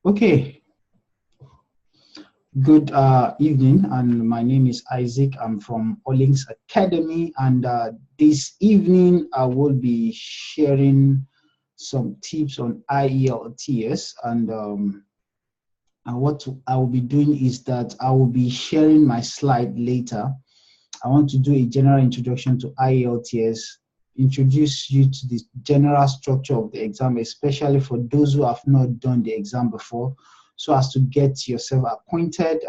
Okay, good evening, and my name is Isaac. I'm from Olings Academy, and this evening I will be sharing some tips on IELTS. And what I will be doing is that I will be sharing my slide later. I want to do a general introduction to IELTS, introduce you to the general structure of the exam, especially for those who have not done the exam before, so as to get yourself acquainted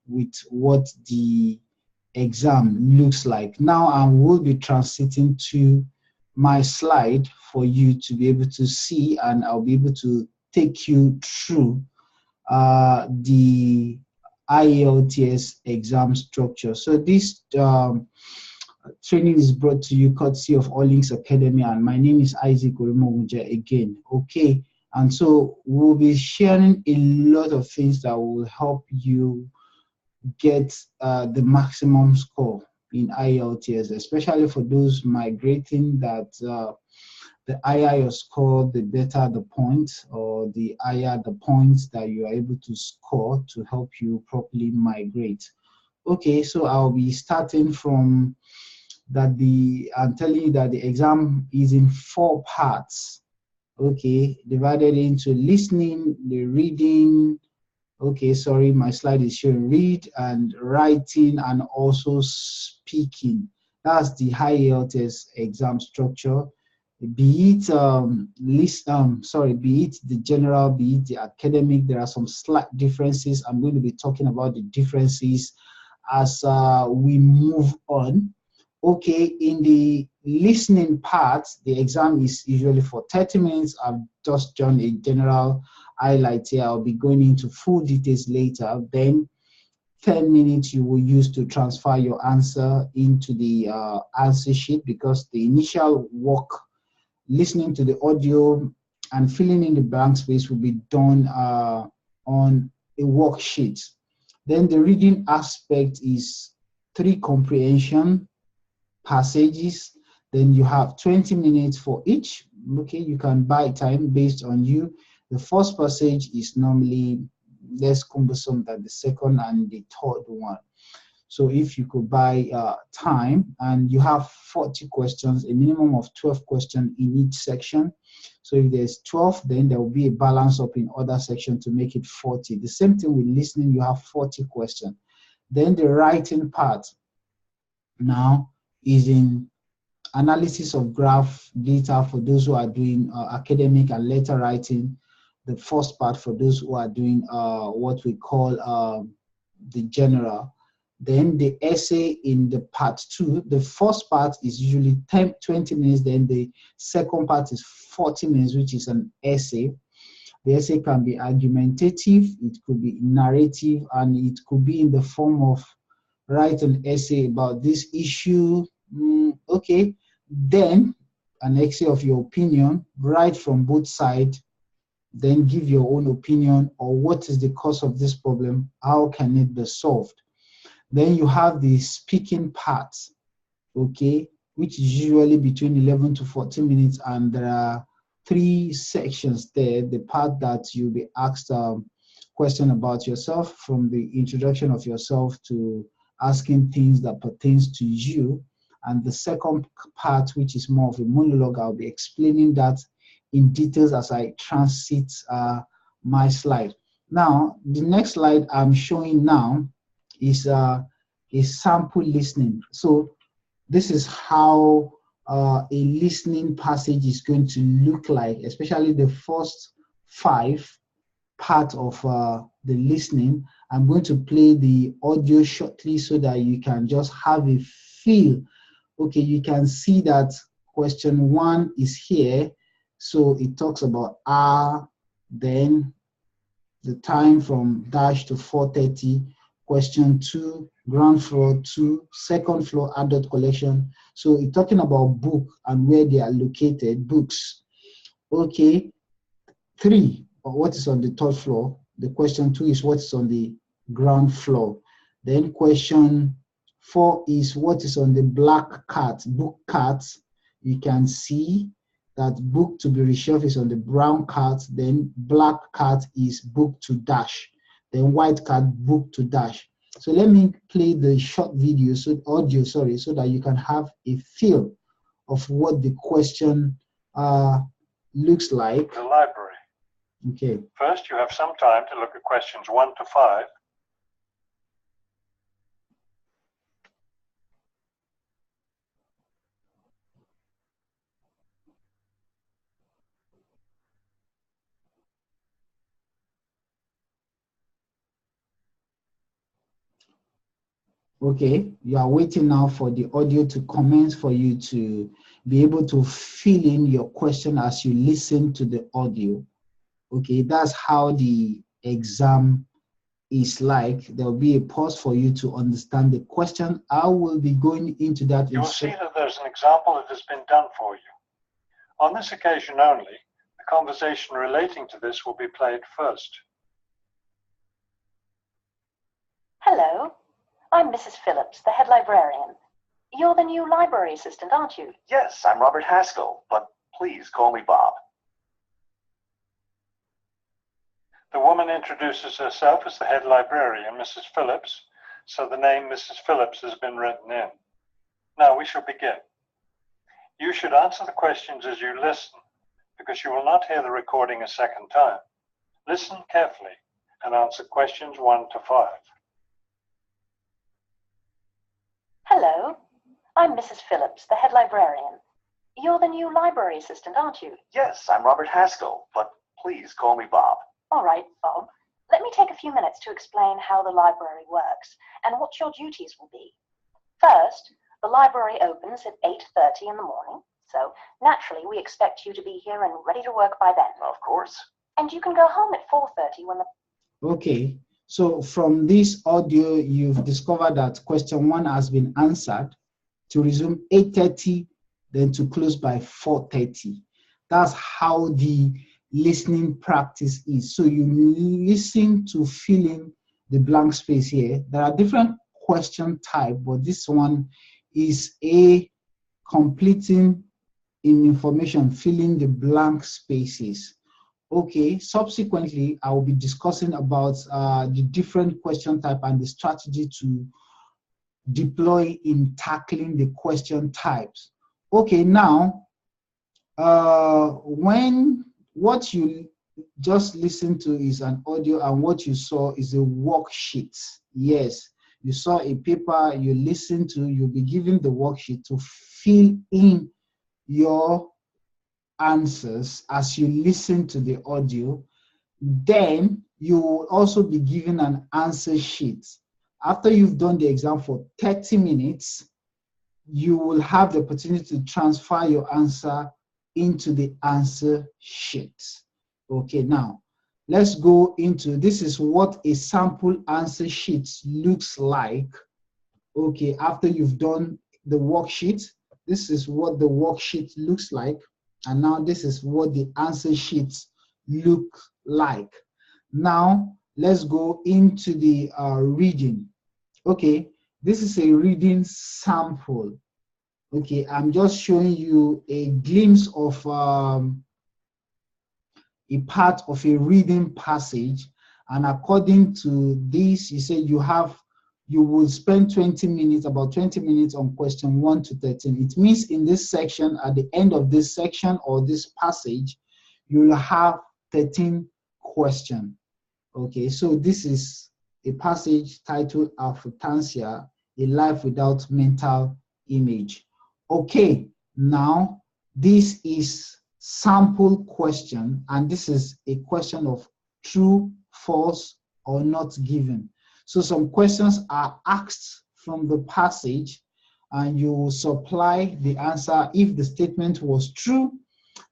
with what the exam looks like. Now I will be transiting to my slide for you to be able to see, and I'll be able to take you through the IELTS exam structure. So this training is brought to you courtesy of All Links Academy, and my name is Isaac Orimogunje again. Okay, and so we'll be sharing a lot of things that will help you get the maximum score in IELTS, especially for those migrating that the higher your score, the better the points, or the higher the points that you are able to score to help you properly migrate. Okay, so I'll be starting from that I'm telling you that the exam is in 4 parts. Okay, divided into listening, the reading. Okay, sorry, my slide is showing read and writing and also speaking. That's the high IELTS exam structure. Be it be it the general, be it the academic, there are some slight differences. I'm going to be talking about the differences as we move on. Okay, in the listening part, the exam is usually for 30 minutes. I've just done a general highlight here. I'll be going into full details later. Then 10 minutes you will use to transfer your answer into the answer sheet, because the initial work, listening to the audio and filling in the blank space, will be done on a worksheet. Then the reading aspect is 3 comprehension passages. Then you have 20 minutes for each. Okay, you can buy time based on you. The first passage is normally less cumbersome than the second and the third one. So if you could buy time, and you have 40 questions, a minimum of 12 questions in each section. So if there's 12, then there will be a balance up in other sections to make it 40. The same thing with listening, you have 40 questions. Then the writing part now is in analysis of graph data for those who are doing academic and letter writing. The first part for those who are doing what we call the general. Then the essay in the part 2. The first part is usually 20 minutes. Then the second part is 40 minutes, which is an essay. The essay can be argumentative, it could be narrative, and it could be in the form of write an essay about this issue. Okay, then an essay of your opinion, write from both sides, then give your own opinion, or what is the cause of this problem, how can it be solved. Then you have the speaking part, okay, which is usually between 11 to 14 minutes, and there are 3 sections there. The part that you'll be asked a question about yourself, from the introduction of yourself to asking things that pertains to you. And the second part, which is more of a monologue, I'll be explaining that in details as I transit my slide. Now, the next slide I'm showing now is a sample listening. So this is how a listening passage is going to look like, especially the first 5 part of the listening. I'm going to play the audio shortly so that you can just have a feel. Okay, you can see that question 1 is here. So it talks about then the time from dash to 4:30. Question 2, ground floor 2, second floor adult collection. So it's talking about book and where they are located, books. Okay, 3, what is on the 3rd floor. The question 2 is what is on the ground floor. Then question 4 is what is on the black cart, book cart. You can see that book to be reshelved is on the brown cart, then black cart is book to dash, then white cart book to dash. So let me play the short video, audio, sorry, so that you can have a feel of what the question looks like. The library. Okay. First, you have some time to look at questions 1 to 5. Okay, you are waiting now for the audio to commence for you to be able to fill in your question as you listen to the audio. Okay, that's how the exam is like. There will be a pause for you to understand the question. I will be going into that. You will see that there's an example that has been done for you. On this occasion only, the conversation relating to this will be played first. Hello, I'm Mrs. Phillips, the head librarian. You're the new library assistant, aren't you? Yes, I'm Robert Haskell, but please call me Bob. The woman introduces herself as the head librarian, Mrs. Phillips, so the name Mrs. Phillips has been written in. Now we shall begin. You should answer the questions as you listen, because you will not hear the recording a second time. Listen carefully and answer questions 1 to 5. Hello, I'm Mrs. Phillips, the head librarian. You're the new library assistant, aren't you? Yes, I'm Robert Haskell, but please call me Bob. All right, Bob. Let me take a few minutes to explain how the library works and what your duties will be. First, the library opens at 8:30 in the morning, so naturally we expect you to be here and ready to work by then. Of course. And you can go home at 4:30 when the... Okay, so from this audio, you've discovered that question 1 has been answered, to resume 8:30, then to close by 4:30. That's how the listening practice is. So you listen to fill in the blank space here. There are different question type, but this one is a completing in information, filling the blank spaces. Okay, subsequently, I will be discussing about the different question type and the strategy to deploy in tackling the question types. Okay, now, when what you just listened to is an audio and what you saw is a worksheet. Yes, you saw a paper, you listened to, you'll be given the worksheet to fill in your answers as you listen to the audio. Then you will also be given an answer sheet. After you've done the exam for 30 minutes, you will have the opportunity to transfer your answer into the answer sheet. Okay, now let's go into, this is what a sample answer sheet looks like. Okay, after you've done the worksheet, this is what the worksheet looks like. And now this is what the answer sheets look like. Now let's go into the reading. Okay, this is a reading sample. Okay, I'm just showing you a glimpse of a part of a reading passage. And according to this, you say you will spend 20 minutes, about 20 minutes on question 1 to 13. It means in this section, at the end of this section or this passage, you will have 13 questions. Okay, so this is a passage titled Alphatansia, A Life Without Mental Image. Okay, now this is sample question, and this is a question of true, false, or not given. So some questions are asked from the passage, and you will supply the answer if the statement was true,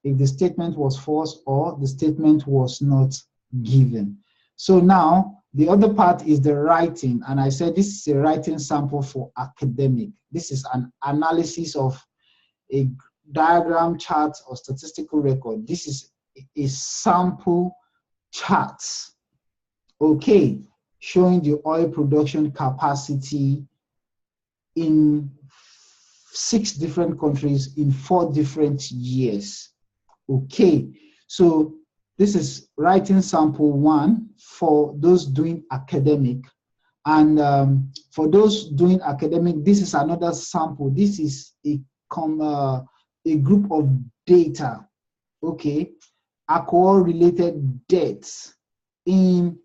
if the statement was false, or the statement was not given. So now the other part is the writing, and I said this is a writing sample for academic. This is an analysis of a diagram, chart, or statistical record. This is a sample chart, okay, showing the oil production capacity in 6 different countries in 4 different years. Okay, so this is writing sample 1 for those doing academic. And for those doing academic, this is another sample. This is a group of data, okay, alcohol-related deaths in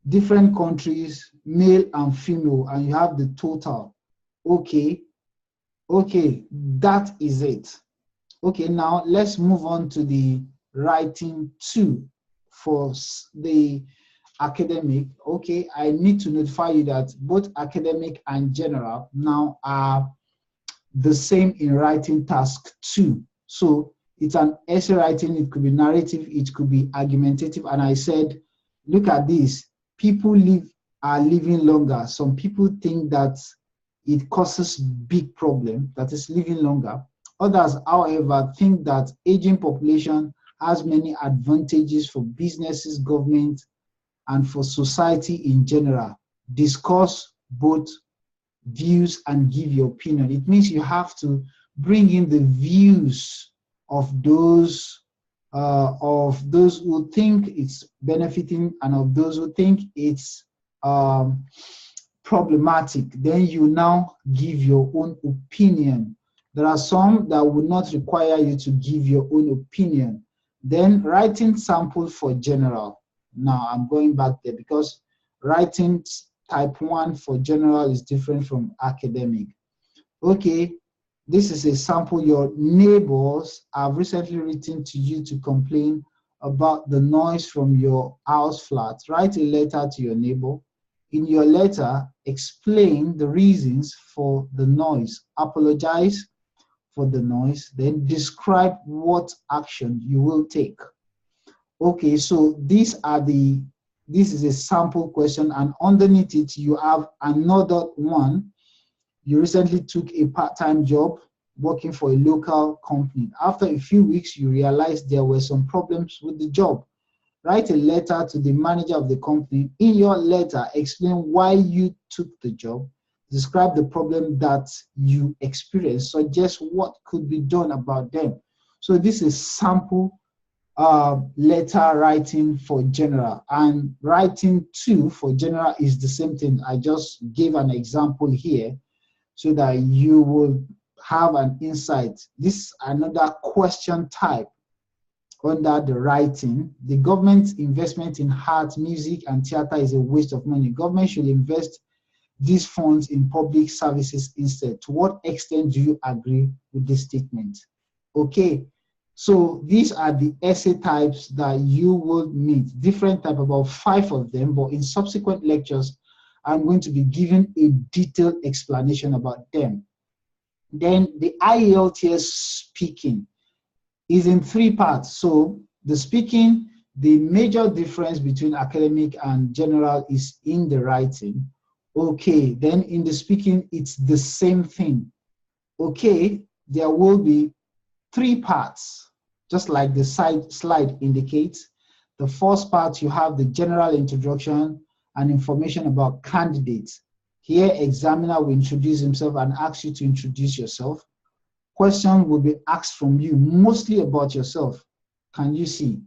different countries, male and female, and you have the total. Okay, that is it. Okay, now let's move on to the writing 2 for the academic. Okay, I need to notify you that both academic and general now are the same in writing task 2. So it's an essay writing, it could be narrative, it could be argumentative. And I said, look at this, people are living longer. Some people think that it causes big problem, that is living longer. Others, however, think that aging population has many advantages for businesses, government, and for society in general. Discuss both views and give your opinion. It means you have to bring in the views of those who think it's benefiting and of those who think it's problematic. Then you now give your own opinion. There are some that will not require you to give your own opinion. Then writing sample for general. Now I'm going back there because writing type 1 for general is different from academic. Okay, this is a sample. Your neighbors have recently written to you to complain about the noise from your house flat. Write a letter to your neighbor. In your letter, explain the reasons for the noise. Apologize for the noise. Then describe what action you will take. Okay, so this is a sample question, and underneath it you have another one. You recently took a part-time job working for a local company. After a few weeks, you realized there were some problems with the job. Write a letter to the manager of the company. In your letter, explain why you took the job. Describe the problem that you experienced. Suggest what could be done about them. So this is sample letter writing for general, and writing 2 for general is the same thing. I just gave an example here so that you will have an insight. This is another question type under the writing. The government's investment in art, music, and theater is a waste of money. Government should invest these funds in public services instead. To what extent do you agree with this statement? Okay. So these are the essay types that you will meet, different type, about 5 of them, but in subsequent lectures, I'm going to be giving a detailed explanation about them. Then the IELTS speaking is in 3 parts. So the speaking, the major difference between academic and general is in the writing. Okay, then in the speaking, it's the same thing. Okay, there will be 3 parts. Just like the slide indicates. The first part, you have the general introduction and information about candidates. Here, examiner will introduce himself and ask you to introduce yourself. Questions will be asked from you, mostly about yourself. Can you see?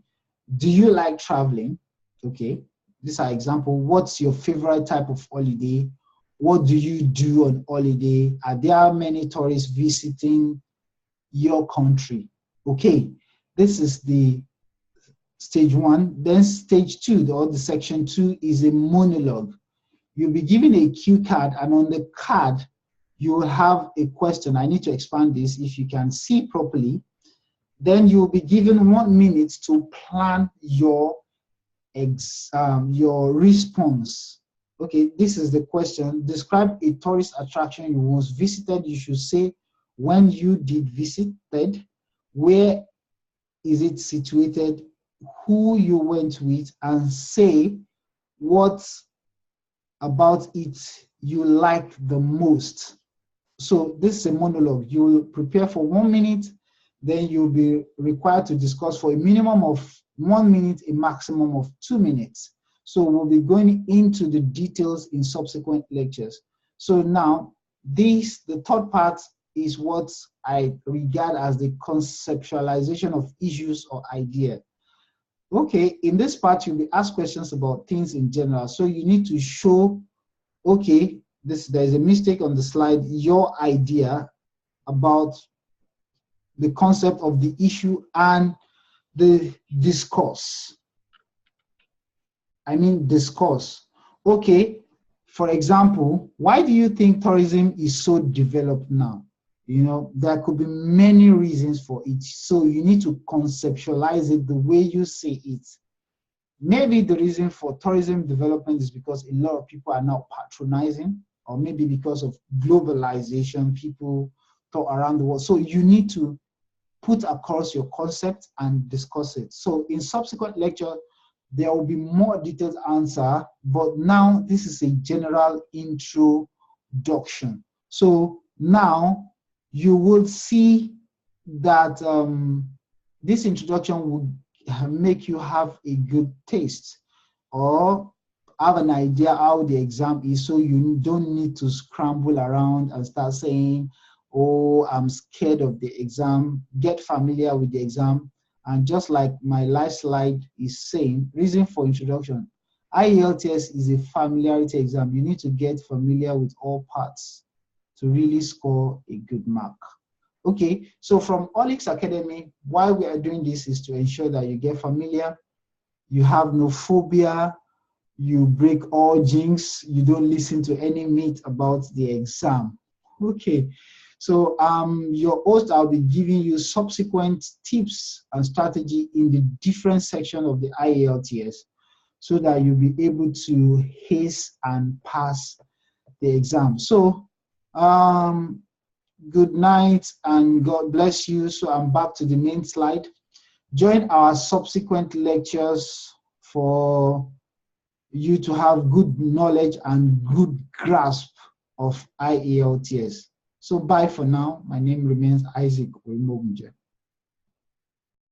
Do you like traveling? Okay, these are examples. What's your favorite type of holiday? What do you do on holiday? Are there many tourists visiting your country? Okay. This is the stage 1. Then stage 2, or the section 2, is a monologue. You'll be given a cue card, and on the card, you will have a question. I need to expand this if you can see properly. Then you'll be given 1 minute to plan your response. Okay, this is the question. Describe a tourist attraction you once visited. You should say when you did visited, where is it situated, who you went with, and say what about it you like the most. So this is a monologue. You will prepare for 1 minute, then you'll be required to discuss for a minimum of 1 minute, a maximum of 2 minutes. So we'll be going into the details in subsequent lectures. So now the third part is what I regard as the conceptualization of issues or idea. Okay, in this part, you'll be asked questions about things in general. So you need to show, okay, there's a mistake on the slide, your idea about the concept of the issue and the discourse. I mean, discourse. Okay, for example, why do you think tourism is so developed now? You know, there could be many reasons for it. So you need to conceptualize it the way you say it. Maybe the reason for tourism development is because a lot of people are now patronizing, or maybe because of globalization, people talk around the world. So you need to put across your concept and discuss it. So in subsequent lecture, there will be more detailed answer, but now this is a general introduction. So now you will see that this introduction will make you have a good taste or have an idea how the exam is, so you don't need to scramble around and start saying, oh, I'm scared of the exam. Get familiar with the exam. And just like my last slide is saying, reason for introduction, IELTS is a familiarity exam. You need to get familiar with all parts to really score a good mark. Okay, so from Olix Academy, why we are doing this is to ensure that you get familiar, you have no phobia, you break all jinx, you don't listen to any myth about the exam. Okay, so your host, I'll be giving you subsequent tips and strategy in the different section of the IELTS so that you'll be able to ace and pass the exam. So good night and God bless you. So I'm back to the main slide. Join our subsequent lectures for you to have good knowledge and good grasp of IELTS. So bye for now. My name remains Isaac Orimogunje.